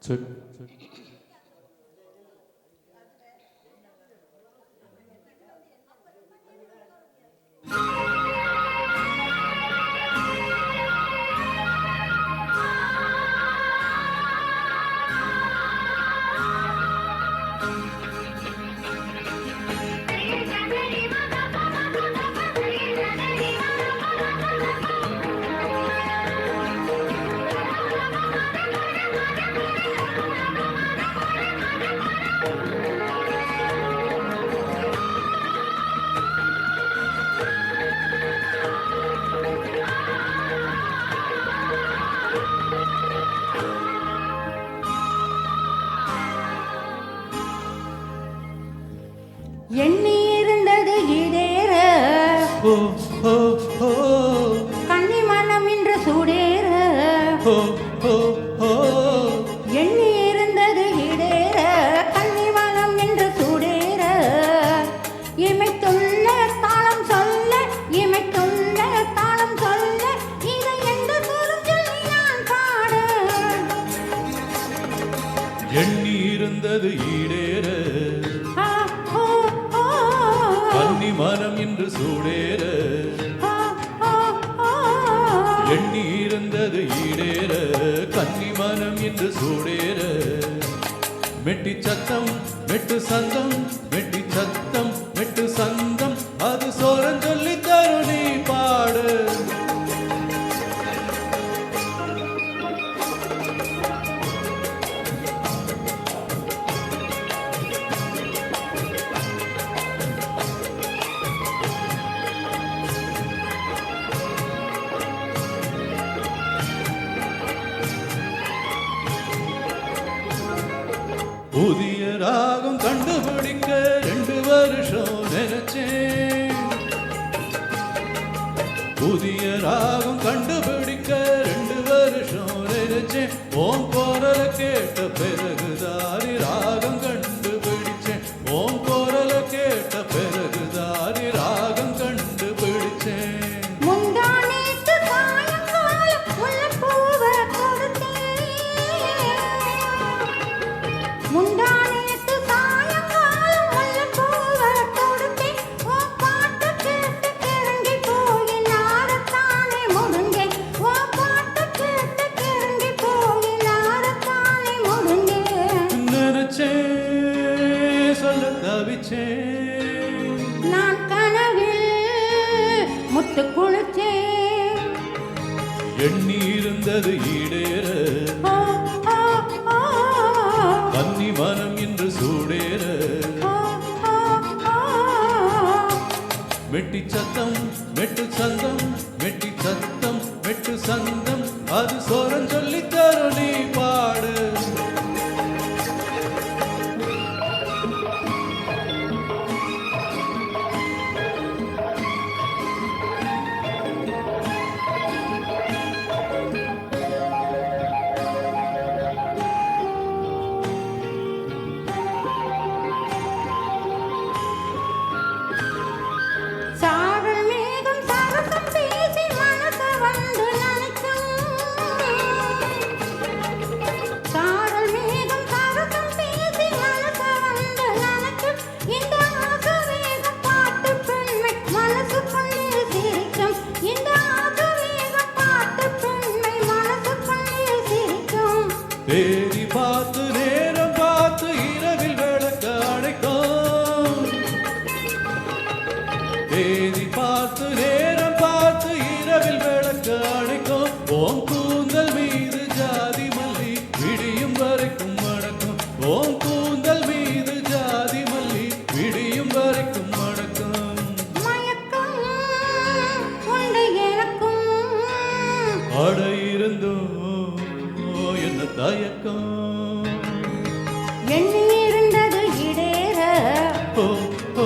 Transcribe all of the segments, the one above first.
Check. எண்ணி இருந்தது இடேற கன்னி மனம் இன்று சூடேற எண்ணி இருந்தது இடேற கன்னி மனம் இன்று சூடேற இமைத்துள்ள தாளம் சொல்ல இமைத்துள்ள தாளம் சொல்ல இதை எந்த சொல்லி நான் பாட எண்ணி இருந்தது ஈடேற கன்னி மனம் இன்று சூடேற எண்ணி இருந்தது ஈடேற கன்னி மனம் இன்று சூடேற மெட்டி சத்தம் மெட்டு சந்தம் மெட்டி சத்தம் மெட்டு சந்தம் அது சோரன் சொல்லி தரும் நீ பாடு. புதிய ராகம் கண்டுபிடிக்க 2 வருஷம் நினைச்சேன். புதிய ராகம் கண்டுபிடிக்க 2 வருஷம் நினைச்சேன். ஓம் குரல கேட்ட பிறகுதாரி ராகம் கண்டுபிடிச்சேன். ஓம் குரல கேட்ட பிறகுதாரி ராகம் கண்டுபிடிச்சேன். முந்தானேத்து சாயங்காலம் முல்லைப்பூவை தொடுத்தேன். ஓ பாட்டு கேட்டு கிறங்கி போய் நாரத்தானே முடுங்கேன். ஓ பாட்டு கேட்டு கிறங்கி போய் நாரத்தானே முடுங்கேன். நினைச்சேன் சொல்ல தவிச்சேன். நான் கனவில் முத்து குளிச்சேன். எண்ணி இருந்தது ஈடேற கன்னி மனம் இன்று சூடேற மெட்டி சத்தம் மெட்டு சந்தம் மெட்டி சத்தம் மெட்டு சந்தம் அது சோரன் சொல்லி தரும் நீ பாடு. சாரல் மேகம் சரசம் பேசி மனசு வந்து நினைக்கும். சாரல் மேகம் சரசம் பேசி மனசு வந்து நினைக்கும். இந்த ஆசை வேகம் பார்த்து பெண்மை மனசுக்குள்ளே சிரிக்கும். இந்த ஆசை வேகம் பார்த்து பெண்மை மனசுக்குள்ளே சிரிக்கும். தேடி பார்த்து நேரம் பார்த்து இரவில் விளக்க அணைக்கும். தேதி பார்த்து நேரம் பார்த்து இரவில் விளக்க அணைக்கும். ஓம் கூந்தல் மீது ஜாதி மல்லி விடியும் வரைக்கும் மணக்கும். ஓம் கூந்தல் மீது ஜாதி மல்லி விடியும் வரைக்கும் மணக்கும். மயக்கம் உண்டு எனக்கும். அட இருந்தும் என்ன தயக்கம். எண்ணி இருந்தது இடேற ஓ ஓ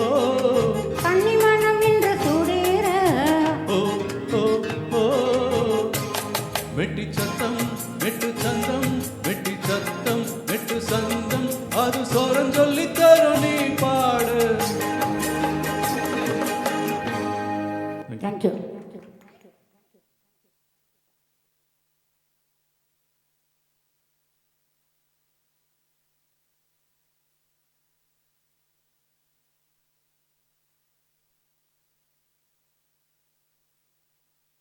ஓ கன்னி மனம் இன்று சூடேற ஓ ஓ ஓ மெட்டி சத்தம் மெட்டு சந்தம்